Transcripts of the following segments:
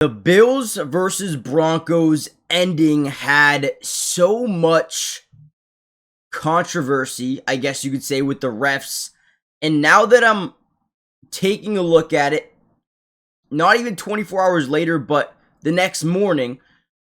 The Bills versus Broncos ending had so much controversy, I guess you could say, with the refs. And now that I'm taking a look at it, not even 24 hours later, but the next morning,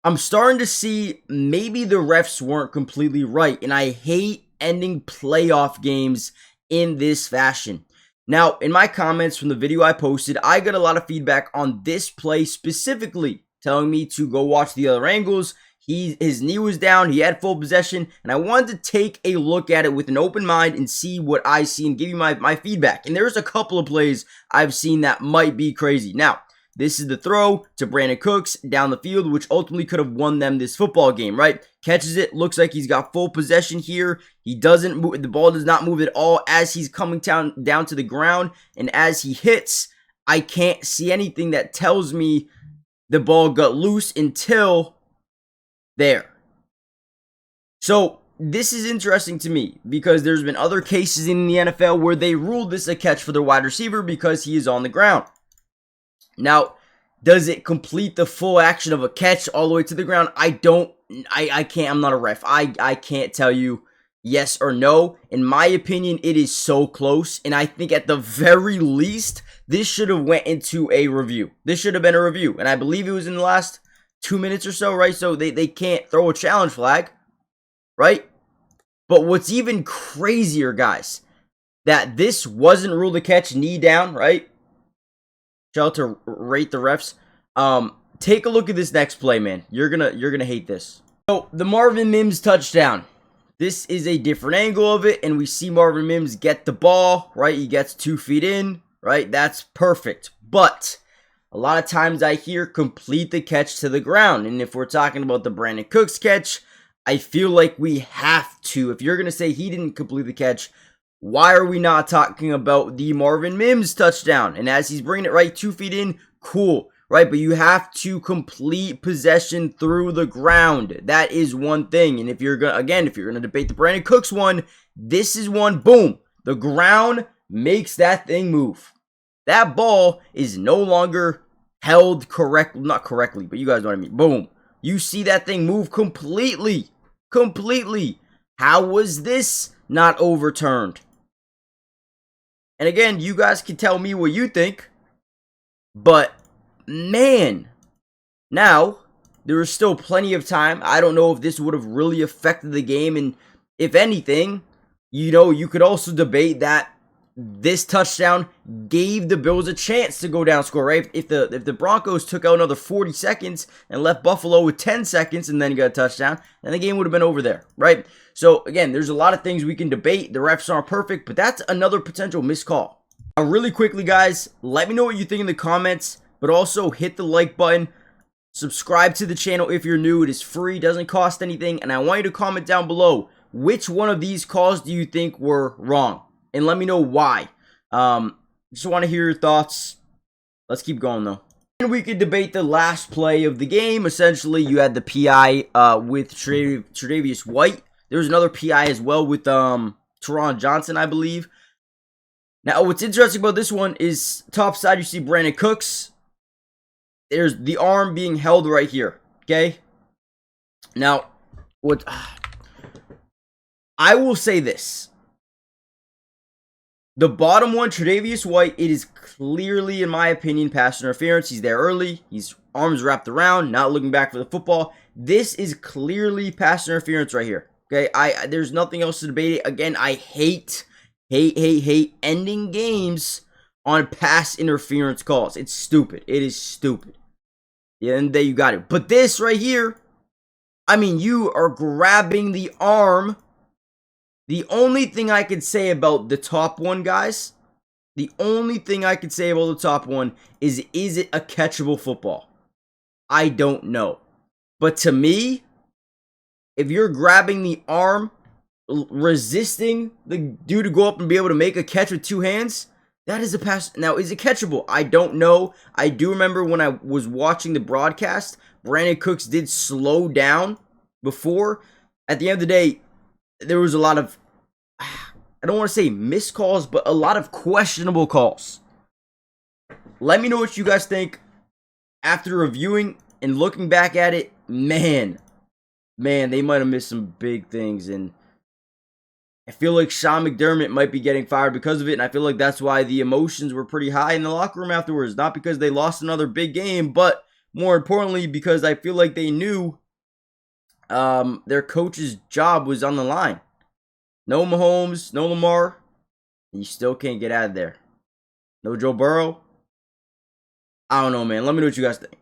I'm starting to see maybe the refs weren't completely right. And I hate ending playoff games in this fashion. Now, in my comments from the video I posted, I got a lot of feedback on this play specifically, telling me to go watch the other angles. His knee was down, he had full possession, and I wanted to take a look at it with an open mind and see what I see and give you my feedback. And there's a couple of plays I've seen that might be crazy. Now, this is the throw to Brandon Cooks down the field, which ultimately could have won them this football game, right? Catches it, looks like he's got full possession here. He doesn't move, the ball does not move at all as he's coming down to the ground. And as he hits, I can't see anything that tells me the ball got loose until there. So this is interesting to me because there's been other cases in the NFL where they ruled this a catch for the wide receiver because he is on the ground. Now, does it complete the full action of a catch all the way to the ground? I can't, I'm not a ref. I can't tell you yes or no. In my opinion, it is so close. And I think at the very least, this should have went into a review. This should have been a review. And I believe it was in the last 2 minutes or so, right? So they can't throw a challenge flag, right? But what's even crazier, guys, that this wasn't ruled a catch, knee down, right? Shout out to rate the refs. Take a look at this next play, man. You're gonna hate this. So the Marvin Mims touchdown. This is a different angle of it, and we see Marvin Mims get the ball, right? He gets 2 feet in, right? That's perfect. But a lot of times I hear complete the catch to the ground. And if we're talking about the Brandon Cooks catch, I feel like we have to. If you're gonna say he didn't complete the catch, why are we not talking about the Marvin Mims touchdown? And as he's bringing it right 2 feet in, cool, right? But you have to complete possession through the ground. That is one thing. And if you're gonna debate the Brandon Cooks one, this is one. Boom, the ground makes that thing move. That ball is no longer held not correctly, but you guys know what I mean. Boom, you see that thing move completely. How was this not overturned? And again, you guys can tell me what you think, but man, now there is still plenty of time. I don't know if this would have really affected the game, and if anything, you could also debate that this touchdown gave the Bills a chance to go down score, right? If the Broncos took out another 40 seconds and left Buffalo with 10 seconds and then got a touchdown, then the game would have been over there, right? So again, there's a lot of things we can debate. The refs aren't perfect, but that's another potential missed call. Now, really quickly, guys, let me know what you think in the comments, but also hit the like button. Subscribe to the channel if you're new. It is free, doesn't cost anything, and I want you to comment down below which one of these calls do you think were wrong, and let me know why. Just want to hear your thoughts. Let's keep going though. And we could debate the last play of the game. Essentially, you had the PI with Tre'Davious White. There was another PI as well with Teron Johnson, I believe. Now, what's interesting about this one is top side, you see Brandon Cooks. There's the arm being held right here, okay? Now, I will say this. The bottom one, Tre'Davious White, it is clearly, in my opinion, pass interference. He's there early. He's arms wrapped around, not looking back for the football. This is clearly pass interference right here. Okay, there's nothing else to debate it. Again, I hate ending games on pass interference calls. It's stupid. It is stupid. Yeah, and there you got it. But this right here, I mean, you are grabbing the arm. The only thing I could say about the top one, guys, the only thing I could say about the top one is it a catchable football? I don't know. But to me, if you're grabbing the arm, resisting the dude to go up and be able to make a catch with 2 hands, that is a pass. Now, is it catchable? I don't know. I do remember when I was watching the broadcast, Brandon Cooks did slow down before. At the end of the day, there was a lot of, I don't want to say missed calls, but a lot of questionable calls. Let me know what you guys think. after reviewing and looking back at it, man, they might have missed some big things. And I feel like Sean McDermott might be getting fired because of it. And I feel like that's why the emotions were pretty high in the locker room afterwards. Not because they lost another big game, but more importantly, because I feel like they knew their coach's job was on the line. No Mahomes, no Lamar, you still can't get out of there. No Joe Burrow. I don't know, man. Let me know what you guys think.